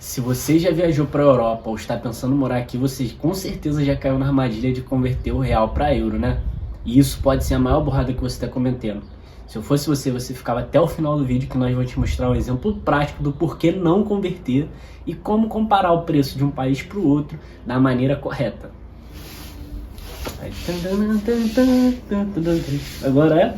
Se você já viajou para a Europa ou está pensando em morar aqui, você com certeza já caiu na armadilha de converter o real para euro, né? E isso pode ser a maior burrada que você está cometendo. Se eu fosse você ficava até o final do vídeo que nós vamos te mostrar um exemplo prático do porquê não converter e como comparar o preço de um país para o outro da maneira correta. Agora é...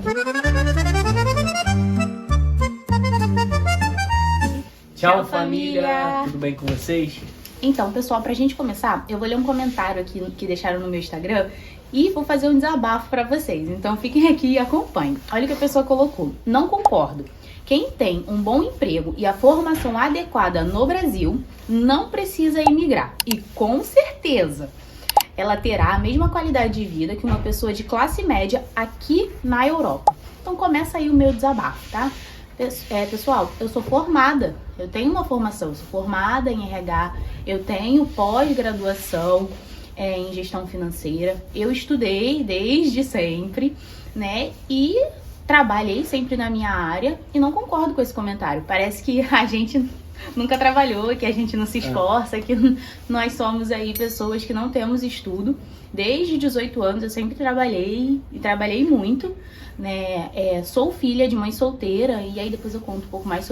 Tchau, família! Tudo bem com vocês? Então, pessoal, pra gente começar, eu vou ler um comentário aqui que deixaram no meu Instagram e vou fazer um desabafo pra vocês. Então, fiquem aqui e acompanhem. Olha o que a pessoa colocou. Não concordo. Quem tem um bom emprego e a formação adequada no Brasil não precisa emigrar. E com certeza ela terá a mesma qualidade de vida que uma pessoa de classe média aqui na Europa. Então, começa aí o meu desabafo, tá? Pessoal, eu sou formada, eu tenho uma formação, eu sou formada em RH, eu tenho pós-graduação em gestão financeira, eu estudei desde sempre, né, e trabalhei sempre na minha área e não concordo com esse comentário. Parece que a gente nunca trabalhou, que a gente não se esforça, que nós somos aí pessoas que não temos estudo. Desde 18 anos eu sempre trabalhei e trabalhei muito, né? Sou filha de mãe solteira e aí depois eu conto um pouco mais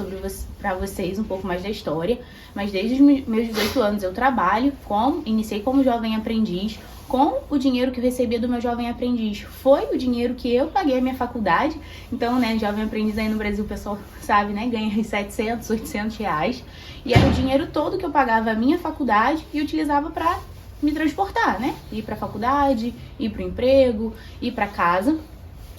pra vocês, um pouco mais da história. Mas desde os meus 18 anos eu trabalho, iniciei como jovem aprendiz. Com o dinheiro que eu recebia do meu jovem aprendiz, foi o dinheiro que eu paguei a minha faculdade. Então, né, jovem aprendiz aí no Brasil, o pessoal sabe, né, ganha 700, 800 reais. E era o dinheiro todo que eu pagava a minha faculdade e utilizava pra me transportar, né? Ir pra faculdade, ir pro emprego, ir pra casa.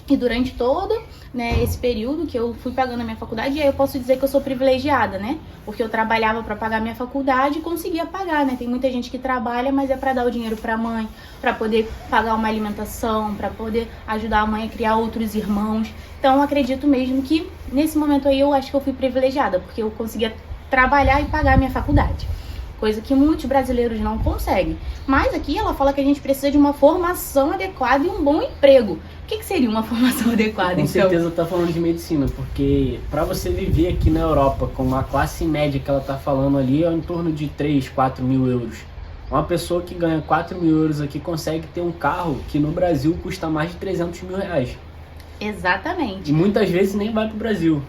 E durante todo, né, esse período que eu fui pagando a minha faculdade, e aí eu posso dizer que eu sou privilegiada, né? Porque eu trabalhava para pagar a minha faculdade e conseguia pagar, né? Tem muita gente que trabalha, mas é para dar o dinheiro para a mãe, para poder pagar uma alimentação, para poder ajudar a mãe a criar outros irmãos. Então, eu acredito mesmo que nesse momento aí eu acho que eu fui privilegiada, porque eu conseguia trabalhar e pagar a minha faculdade. Coisa que muitos brasileiros não conseguem. Mas aqui ela fala que a gente precisa de uma formação adequada e um bom emprego. O que seria uma formação adequada, Com então? certeza tá falando de medicina, porque para você viver aqui na Europa com uma classe média que ela tá falando ali é em torno de 3, 4 mil euros. Uma pessoa que ganha 4 mil euros aqui consegue ter um carro que no Brasil custa mais de 300 mil reais. Exatamente. E muitas vezes nem vai pro Brasil.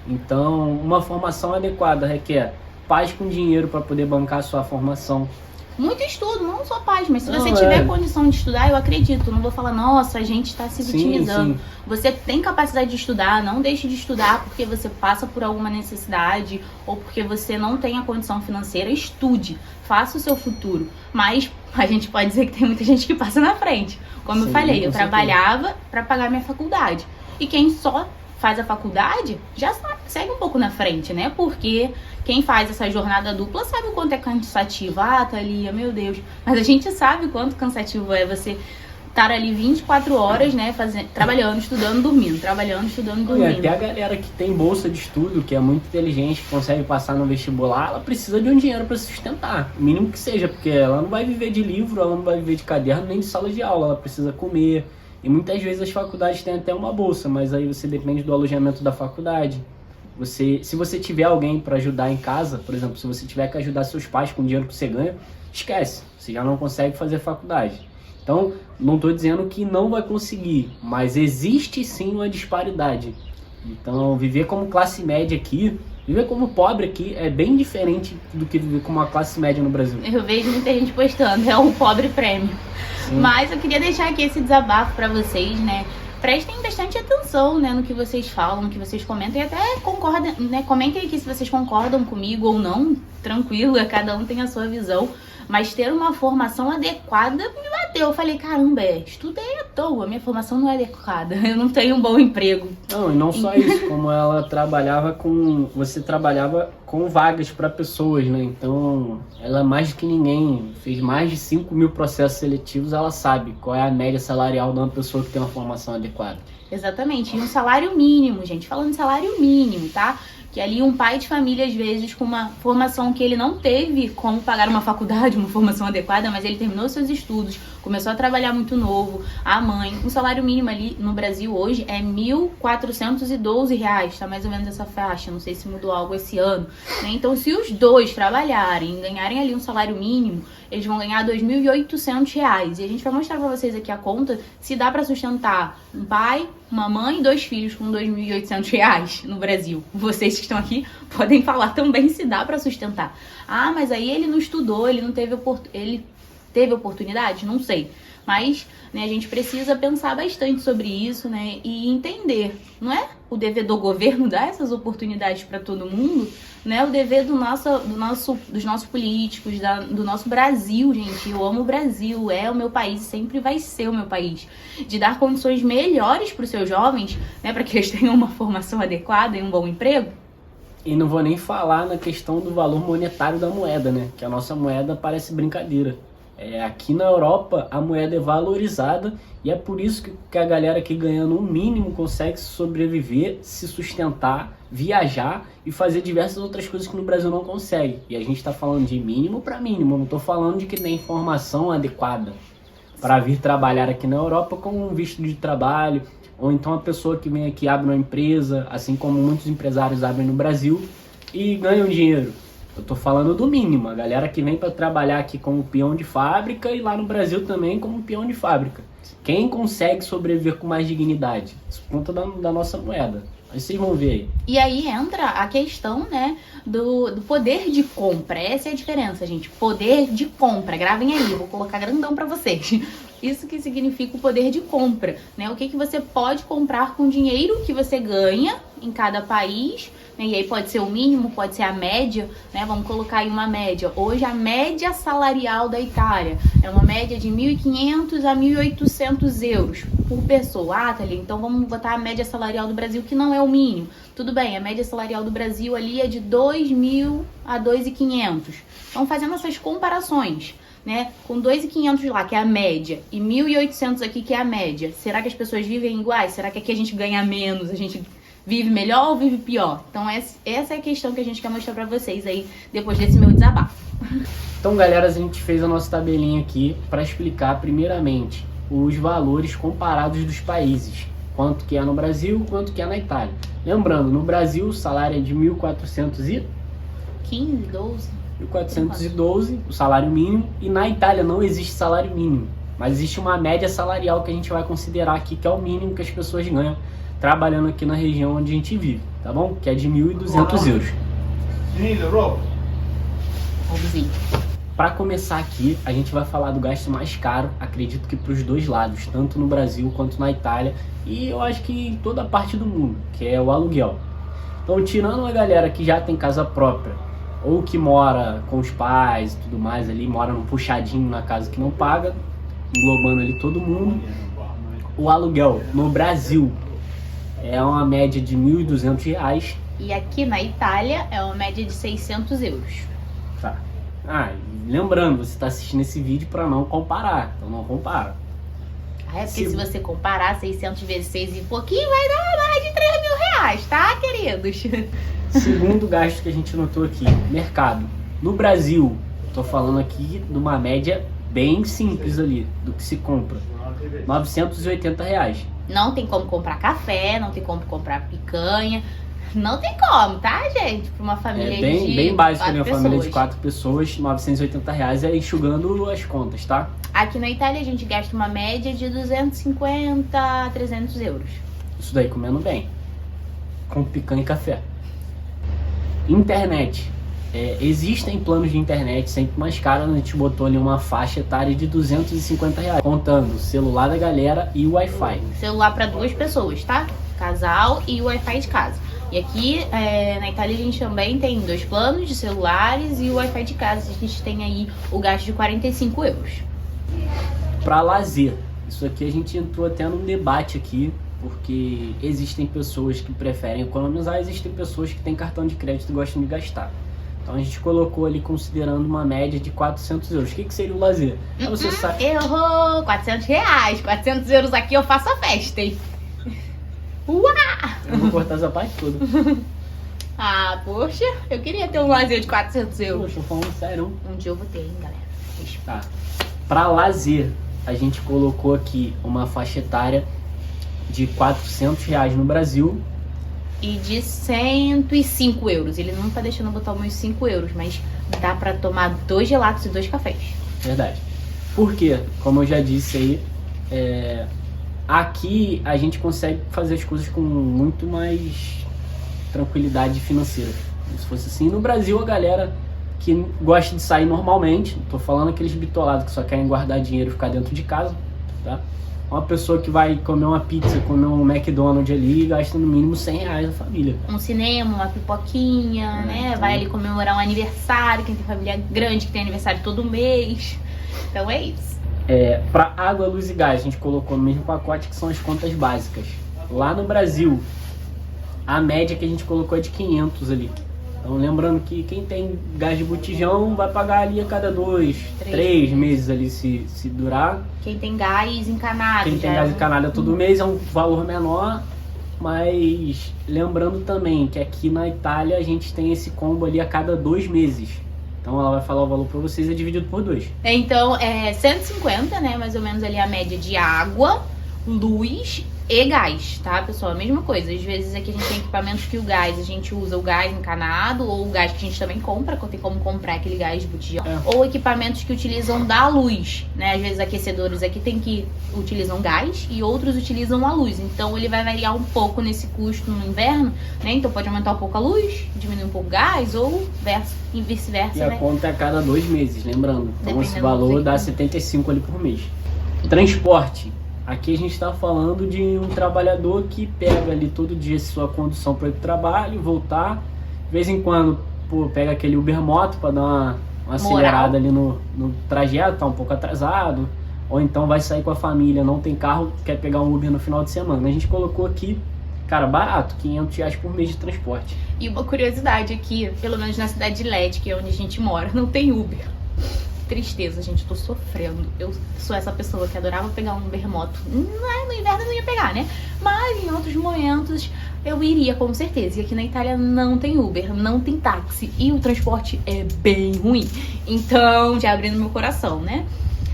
Então, uma formação adequada requer pais com dinheiro para poder bancar a sua formação. Muito estudo, não só paz, mas se você tiver condição de estudar, eu acredito. Não vou falar, nossa, a gente está se vitimizando. Sim. Você tem capacidade de estudar, não deixe de estudar porque você passa por alguma necessidade ou porque você não tem a condição financeira. Estude, faça o seu futuro. Mas a gente pode dizer que tem muita gente que passa na frente. Como eu falei, eu trabalhava para pagar minha faculdade. E quem só faz a faculdade já segue um pouco na frente, né? Porque quem faz essa jornada dupla sabe o quanto é cansativo. Ah, Thalia, meu Deus. Mas a gente sabe o quanto cansativo é você estar ali 24 horas, né? Trabalhando, estudando, dormindo. Trabalhando, estudando, dormindo. E até a galera que tem bolsa de estudo, que é muito inteligente, que consegue passar no vestibular, ela precisa de um dinheiro para se sustentar. O mínimo que seja, porque ela não vai viver de livro, ela não vai viver de caderno, nem de sala de aula. Ela precisa comer. E muitas vezes as faculdades têm até uma bolsa, mas aí você depende do alojamento da faculdade. Se você tiver alguém para ajudar em casa, por exemplo, se você tiver que ajudar seus pais com o dinheiro que você ganha, esquece, você já não consegue fazer faculdade. Então, não estou dizendo que não vai conseguir, mas existe sim uma disparidade. Então, viver como classe média aqui, viver como pobre aqui é bem diferente do que viver como uma classe média no Brasil. Eu vejo muita gente postando, é um pobre prêmio. Sim. Mas eu queria deixar aqui esse desabafo para vocês, né? Prestem bastante atenção, né, no que vocês falam, no que vocês comentam e até concordem, né? Comentem aqui se vocês concordam comigo ou não, tranquilo, cada um tem a sua visão. Mas ter uma formação adequada me bateu. Eu falei, caramba, estudei à toa, minha formação não é adequada, eu não tenho um bom emprego. Não, e não só isso, como ela trabalhava você trabalhava com vagas para pessoas, né? Então, ela mais do que ninguém, fez mais de 5 mil processos seletivos, ela sabe qual é a média salarial de uma pessoa que tem uma formação adequada. Exatamente, e um salário mínimo, gente, falando de salário mínimo, tá? que ali um pai de família, às vezes, com uma formação que ele não teve como pagar uma faculdade, uma formação adequada, mas ele terminou seus estudos, começou a trabalhar muito novo, a mãe, um salário mínimo ali no Brasil hoje é R$ 1.412, tá mais ou menos essa faixa, não sei se mudou algo esse ano, né? Então, se os dois trabalharem, ganharem ali um salário mínimo, eles vão ganhar R$ 2.800. E a gente vai mostrar pra vocês aqui a conta se dá pra sustentar um pai, uma mãe e 2 filhos com R$ 2.800 no Brasil. Vocês que estão aqui podem falar também se dá pra sustentar. Ah, mas aí ele não estudou, ele não teve ele teve oportunidade? Não sei. Mas, né, a gente precisa pensar bastante sobre isso, né, e entender, não é o dever do governo dar essas oportunidades para todo mundo, né, o dever dos nossos políticos, do nosso Brasil, gente. Eu amo o Brasil, é o meu país, sempre vai ser o meu país, de dar condições melhores para os seus jovens, né, para que eles tenham uma formação adequada e um bom emprego. E não vou nem falar na questão do valor monetário da moeda, né, que a nossa moeda parece brincadeira. Aqui na Europa a moeda é valorizada e é por isso que a galera aqui ganhando um mínimo consegue sobreviver, se sustentar, viajar e fazer diversas outras coisas que no Brasil não consegue. E a gente está falando de mínimo para mínimo, não estou falando de que tem informação adequada para vir trabalhar aqui na Europa com um visto de trabalho, ou então a pessoa que vem aqui abre uma empresa, assim como muitos empresários abrem no Brasil e ganham dinheiro. Eu tô falando do mínimo, a galera que vem para trabalhar aqui como peão de fábrica e lá no Brasil também como peão de fábrica. Quem consegue sobreviver com mais dignidade? Isso conta da nossa moeda. Aí vocês vão ver aí. E aí entra a questão, né, do poder de compra. Essa é a diferença, gente. Poder de compra. Gravem aí, vou colocar grandão pra vocês. Isso que significa o poder de compra, né? O que você pode comprar com o dinheiro que você ganha em cada país, né? E aí pode ser o mínimo, pode ser a média, né? Vamos colocar aí uma média. Hoje a média salarial da Itália é uma média de 1.500 a 1.800 euros por pessoa. Ah, Thalia, então vamos botar a média salarial do Brasil, que não é o mínimo. Tudo bem, a média salarial do Brasil ali é de 2.000 a 2.500. Então, fazendo essas comparações, né, com 2.500 lá, que é a média, e 1.800 aqui, que é a média, será que as pessoas vivem iguais? Será que aqui a gente ganha menos, a gente vive melhor ou vive pior? Então essa é a questão que a gente quer mostrar pra vocês aí, depois desse meu desabafo. Então, galera, a gente fez a nossa tabelinha aqui para explicar primeiramente os valores comparados dos países, quanto que é no Brasil, quanto que é na Itália. Lembrando, no Brasil o salário é de 1.412, o salário mínimo, e na Itália não existe salário mínimo, mas existe uma média salarial que a gente vai considerar aqui, que é o mínimo que as pessoas ganham trabalhando aqui na região onde a gente vive, tá bom? Que é de 1.200 euros. Para começar aqui, a gente vai falar do gasto mais caro, acredito que para os dois lados, tanto no Brasil quanto na Itália, e eu acho que em toda parte do mundo, que é o aluguel. Então, tirando a galera que já tem casa própria, ou que mora com os pais e tudo mais ali, mora num puxadinho na casa que não paga, englobando ali todo mundo, o aluguel no Brasil é uma média de R$ 1.200. E aqui na Itália é uma média de 600 euros. Tá. Ah, e lembrando, você está assistindo esse vídeo para não comparar, então não compara. Ah, é porque se você comparar 600 vezes 6 e pouquinho, vai dar mais de R$ 3.000, tá, queridos? Segundo gasto que a gente notou aqui, mercado. No Brasil, tô falando aqui de uma média bem simples ali, do que se compra. R$ 980. Não tem como comprar café, não tem como comprar picanha, não tem como, tá, gente? Para uma família bem básico, né? Uma pessoas. Família de 4 pessoas, R$ 980 é enxugando as contas, tá? Aqui na Itália a gente gasta uma média de 250 a 300 euros. Isso daí comendo bem, com picanha e café. Internet. Existem planos de internet sempre mais caros, a gente botou ali uma faixa etária de R$ 250, contando o celular da galera e o Wi-Fi. Celular para 2 pessoas, tá? Casal e o Wi-Fi de casa. E aqui na Itália a gente também tem 2 planos de celulares e o Wi-Fi de casa. A gente tem aí o gasto de 45 euros. Para lazer, isso aqui a gente entrou até num debate aqui, porque existem pessoas que preferem economizar, existem pessoas que têm cartão de crédito e gostam de gastar. Então a gente colocou ali considerando uma média de 400 euros. O que seria o lazer? Você sabe... Errou! 400 reais. 400 euros aqui eu faço a festa, hein? Uá! Eu vou cortar essa parte toda. Ah, poxa, eu queria ter um lazer de 400 euros. Poxa, tô falando sério. Um dia eu vou ter, hein, galera. Tá. Pra lazer, a gente colocou aqui uma faixa etária de R$ 400 no Brasil. E de 105 euros. Ele não tá deixando eu botar os meus 5 euros, mas dá pra tomar 2 gelatos e 2 cafés. Verdade. Por quê? Como eu já disse aí, aqui a gente consegue fazer as coisas com muito mais tranquilidade financeira. Se fosse assim, no Brasil a galera que gosta de sair normalmente, tô falando aqueles bitolados que só querem guardar dinheiro e ficar dentro de casa, tá? Uma pessoa que vai comer uma pizza, comer um McDonald's ali, gasta no mínimo R$ 100 a família. Um cinema, uma pipoquinha, né? Então... Vai ali comemorar um aniversário, quem tem família grande, que tem aniversário todo mês. Então é isso. Para água, luz e gás, a gente colocou no mesmo pacote, que são as contas básicas. Lá no Brasil, a média que a gente colocou é de 500 ali. Então, lembrando que quem tem gás de botijão vai pagar ali a cada 3 meses ali, se durar. Quem tem gás encanado. Quem tem gás encanado todo mês é um valor menor. Mas lembrando também que aqui na Itália a gente tem esse combo ali a cada 2 meses. Então ela vai falar o valor para vocês, é dividido por 2. Então é 150, né? Mais ou menos ali a média de água, luz e gás, tá, pessoal? A mesma coisa. Às vezes aqui a gente tem equipamentos que o gás, a gente usa o gás encanado, ou o gás que a gente também compra, tem como comprar aquele gás de botijão. Ou equipamentos que utilizam da luz, né? Às vezes aquecedores aqui tem que utilizam gás e outros utilizam a luz. Então ele vai variar um pouco nesse custo no inverno, né? Então pode aumentar um pouco a luz, diminuir um pouco o gás, ou vice-versa, E a né? conta é a cada 2 meses, lembrando. Então Dependendo esse valor dá 75 ali por mês. Transporte. Aqui a gente está falando de um trabalhador que pega ali todo dia sua condução para ir pro trabalho, voltar. De vez em quando, pega aquele Uber Moto para dar uma acelerada ali no trajeto, tá um pouco atrasado. Ou então vai sair com a família, não tem carro, quer pegar um Uber no final de semana. A gente colocou aqui, cara, barato, R$ 500 por mês de transporte. E uma curiosidade aqui, pelo menos na cidade de Lecce, que é onde a gente mora, não tem Uber. Tristeza, gente, tô sofrendo. Eu sou essa pessoa que adorava pegar um Uber Moto. No inverno eu não ia pegar, né? Mas em outros momentos eu iria, com certeza. E aqui na Itália não tem Uber, não tem táxi. E o transporte é bem ruim. Então, já abrindo meu coração, né?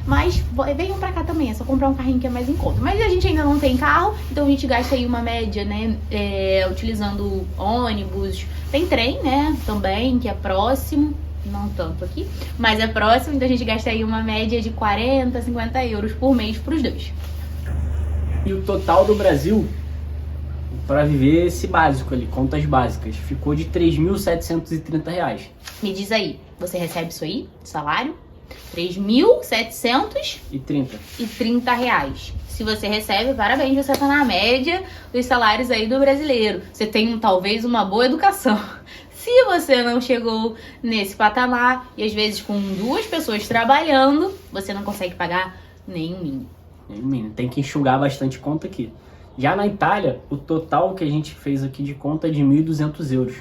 Mas venham pra cá também, é só comprar um carrinho que é mais em conta. Mas a gente ainda não tem carro, então a gente gasta aí uma média, né? Utilizando ônibus. Tem trem, né? Também, que é próximo. Não tanto aqui, mas é próximo, então a gente gasta aí uma média de 40, 50 euros por mês pros dois. E o total do Brasil, para viver esse básico ali, contas básicas, ficou de R$ 3.730. Me diz aí, você recebe isso aí, salário? R$ 3.730 reais. Se você recebe, parabéns, você tá na média dos salários aí do brasileiro. Você tem talvez uma boa educação. Se você não chegou nesse patamar, e às vezes com 2 pessoas trabalhando, você não consegue pagar nenhum mínimo. Tem que enxugar bastante conta aqui. Já na Itália, o total que a gente fez aqui de conta é de 1.200 euros.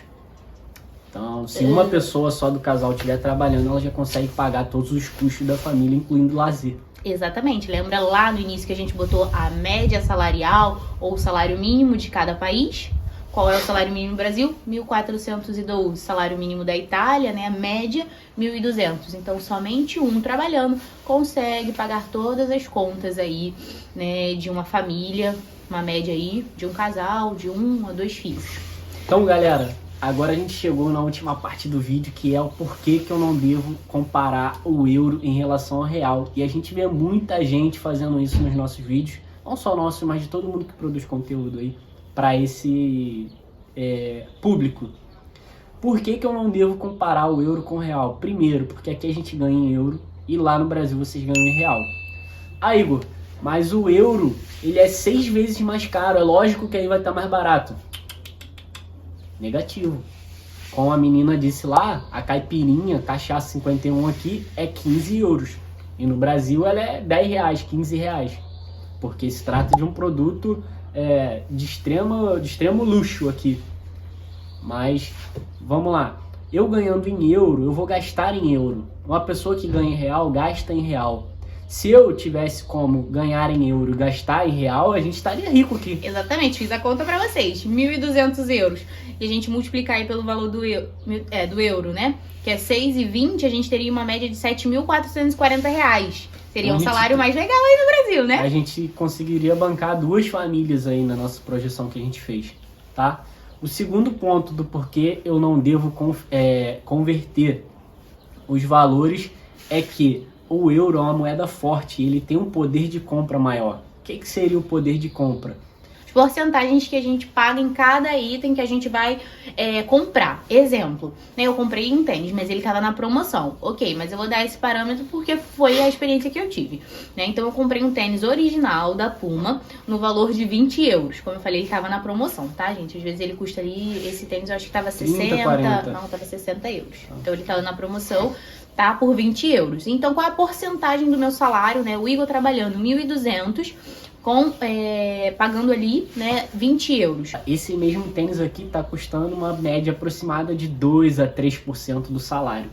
Então, se uma pessoa só do casal estiver trabalhando, ela já consegue pagar todos os custos da família, incluindo o lazer. Exatamente. Lembra lá no início que a gente botou a média salarial ou o salário mínimo de cada país? Qual é o salário mínimo no Brasil? 1.412. Salário mínimo da Itália, né? A média, 1.200. Então, somente um trabalhando consegue pagar todas as contas aí, né? De uma família, uma média aí, de um casal, de 1 a 2 filhos. Então, galera, agora a gente chegou na última parte do vídeo, que é o porquê que eu não devo comparar o euro em relação ao real. E a gente vê muita gente fazendo isso nos nossos vídeos. Não só nossos, mas de todo mundo que produz conteúdo aí para esse público. Por que que eu não devo comparar o euro com o real? Primeiro, porque aqui a gente ganha em euro e lá no Brasil vocês ganham em real. Ah, Igor, mas o euro, ele é 6 vezes mais caro, é lógico que aí vai estar mais barato. Negativo. Como a menina disse lá, a caipirinha, cachaça 51 aqui, é 15 euros. E no Brasil ela é 10 reais, 15 reais. Porque se trata de um produto de extremo luxo aqui. Mas, vamos lá. Eu ganhando em euro, eu vou gastar em euro. Uma pessoa que ganha em real, gasta em real. Se eu tivesse como ganhar em euro e gastar em real, a gente estaria rico aqui. Exatamente, fiz a conta pra vocês. 1.200 euros. E a gente multiplicar aí pelo valor do euro, né? Que é 6,20, a gente teria uma média de 7.440 reais. Seria um salário mais legal aí no Brasil, né? A gente conseguiria bancar 2 famílias aí na nossa projeção que a gente fez, tá? O segundo ponto do porquê eu não devo converter os valores é que o euro é uma moeda forte e ele tem um poder de compra maior. O que seria o poder de compra? As porcentagens que a gente paga em cada item que a gente vai comprar. Exemplo, né, eu comprei um tênis, mas ele estava na promoção. Ok, mas eu vou dar esse parâmetro porque foi a experiência que eu tive. Né? Então eu comprei um tênis original da Puma no valor de 20 euros. Como eu falei, ele estava na promoção, tá, gente? Às vezes ele custa ali, esse tênis eu acho que estava 60, 40. Não, estava 60 euros. Então ele estava na promoção, tá, por 20 euros. Então qual é a porcentagem do meu salário, né? O Igor trabalhando 1.200, pagando ali, né, 20 euros. Esse mesmo tênis aqui está custando uma média aproximada de 2 a 3% do salário.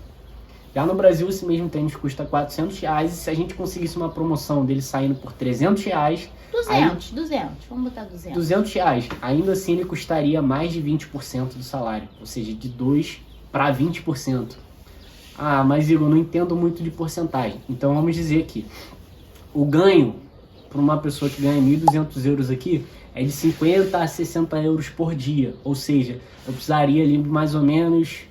Já no Brasil, esse mesmo tênis custa 400 reais, e se a gente conseguisse uma promoção dele saindo por 300 reais... 200, vamos botar 200. 200 reais, ainda assim ele custaria mais de 20% do salário, ou seja, de 2 para 20%. Ah, mas Igor, eu não entendo muito de porcentagem. Então vamos dizer aqui, o ganho para uma pessoa que ganha 1.200 euros aqui é de 50 a 60 euros por dia. Ou seja, eu precisaria ali mais ou menos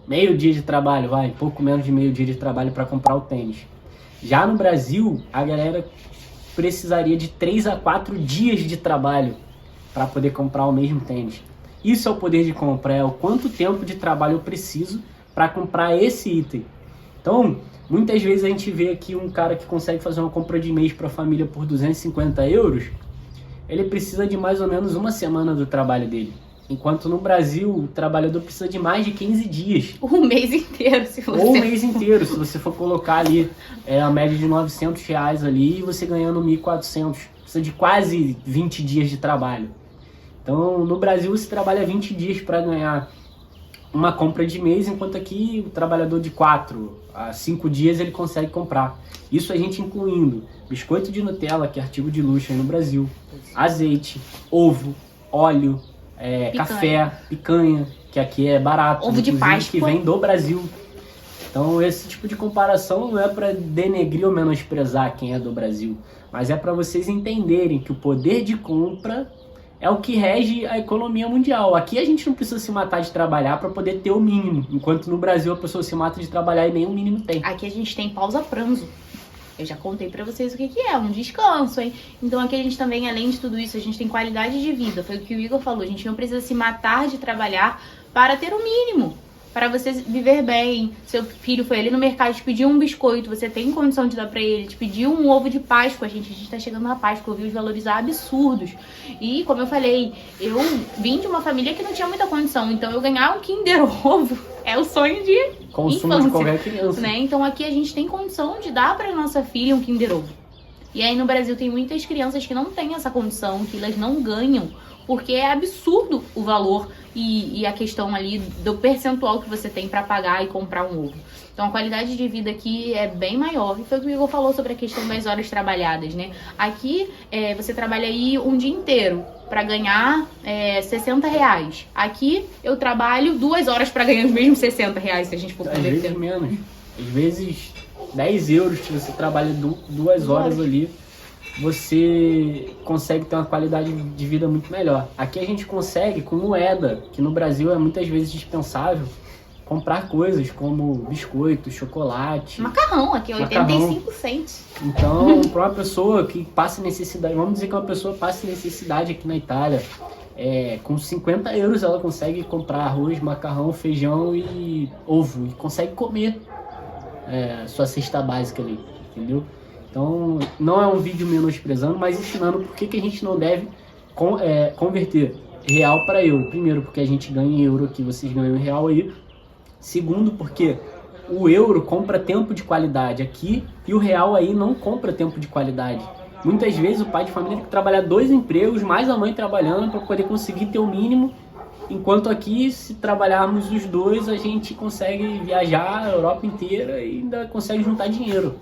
meio dia de trabalho, pouco menos de meio dia de trabalho para comprar o tênis. Já no Brasil, a galera precisaria de 3 a 4 dias de trabalho para poder comprar o mesmo tênis. Isso é o poder de compra, é o quanto tempo de trabalho eu preciso para comprar esse item. Então, muitas vezes a gente vê aqui um cara que consegue fazer uma compra de mês para a família por 250 euros, ele precisa de mais ou menos uma semana do trabalho dele. Enquanto no Brasil, o trabalhador precisa de mais de 15 dias. Um mês inteiro, se você... Ou um mês inteiro, se você for colocar ali a média de 900 reais ali e você ganhando 1.400. Precisa de quase 20 dias de trabalho. Então, no Brasil, você trabalha 20 dias para ganhar uma compra de mês, enquanto aqui o trabalhador de 4 a 5 dias ele consegue comprar. Isso a gente incluindo biscoito de Nutella, que é artigo de luxo aí no Brasil, azeite, ovo, óleo, café, picanha, que aqui é barato, ovo de Páscoa, que vem do Brasil. Então esse tipo de comparação não é para denegrir ou menosprezar quem é do Brasil, mas é para vocês entenderem que o poder de compra é o que rege a economia mundial. Aqui a gente não precisa se matar de trabalhar para poder ter o mínimo, enquanto no Brasil a pessoa se mata de trabalhar e nem o mínimo tem. Aqui a gente tem pausa pranzo. Eu já contei pra vocês o que é, um descanso, hein? Então aqui a gente também, além de tudo isso, a gente tem qualidade de vida. Foi o que o Igor falou, a gente não precisa se matar de trabalhar para ter o mínimo. Para você viver bem. Seu filho foi ali no mercado, te pediu um biscoito, você tem condição de dar pra ele, te pediu um ovo de Páscoa. A gente tá chegando na Páscoa, eu vi os valores absurdos. E, como eu falei, eu vim de uma família que não tinha muita condição, então eu ganhar um Kinder Ovo é o sonho de consumo infância, de qualquer criança. Né? Então aqui a gente tem condição de dar pra nossa filha um Kinder Ovo. E aí no Brasil tem muitas crianças que não têm essa condição, que elas não ganham, porque é absurdo o valor e a questão ali do percentual que você tem para pagar e comprar um ovo. Então a qualidade de vida aqui é bem maior. E foi o que o Igor falou sobre a questão das horas trabalhadas, né? Aqui você trabalha aí um dia inteiro para ganhar 60 reais. Aqui eu trabalho 2 horas para ganhar os mesmos 60 reais, se a gente for converter. Às vezes menos. Às vezes 10 euros que você trabalha 2 horas ali, você consegue ter uma qualidade de vida muito melhor. Aqui a gente consegue, com moeda, que no Brasil é muitas vezes dispensável, comprar coisas como biscoito, chocolate... Macarrão, aqui é 85 cents. Então, para uma pessoa que passa necessidade, vamos dizer que uma pessoa passa necessidade aqui na Itália, com 50 euros ela consegue comprar arroz, macarrão, feijão e ovo, e consegue comer sua cesta básica ali, entendeu? Então, não é um vídeo menosprezando, mas ensinando por que a gente não deve converter real para euro. Primeiro, porque a gente ganha em euro aqui, vocês ganham em real aí. Segundo, porque o euro compra tempo de qualidade aqui e o real aí não compra tempo de qualidade. Muitas vezes o pai de família tem que trabalhar 2 empregos, mais a mãe trabalhando para poder conseguir ter o mínimo. Enquanto aqui, se trabalharmos os 2, a gente consegue viajar a Europa inteira e ainda consegue juntar dinheiro.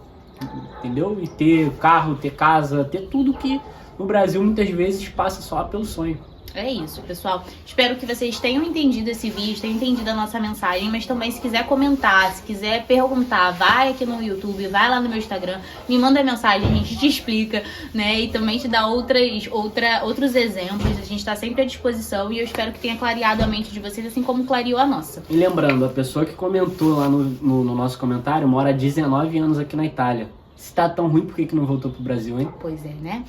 entendeu? E ter carro, ter casa, ter tudo que no Brasil muitas vezes passa só pelo sonho. É isso, pessoal. Espero que vocês tenham entendido esse vídeo, tenham entendido a nossa mensagem, mas também se quiser comentar, se quiser perguntar, vai aqui no YouTube, vai lá no meu Instagram, me manda mensagem, a gente te explica, né? E também te dá outros exemplos. A gente tá sempre à disposição e eu espero que tenha clareado a mente de vocês, assim como clareou a nossa. E lembrando, a pessoa que comentou lá no nosso comentário mora há 19 anos aqui na Itália. Se tá tão ruim, por que não voltou pro Brasil, hein? Pois é, né?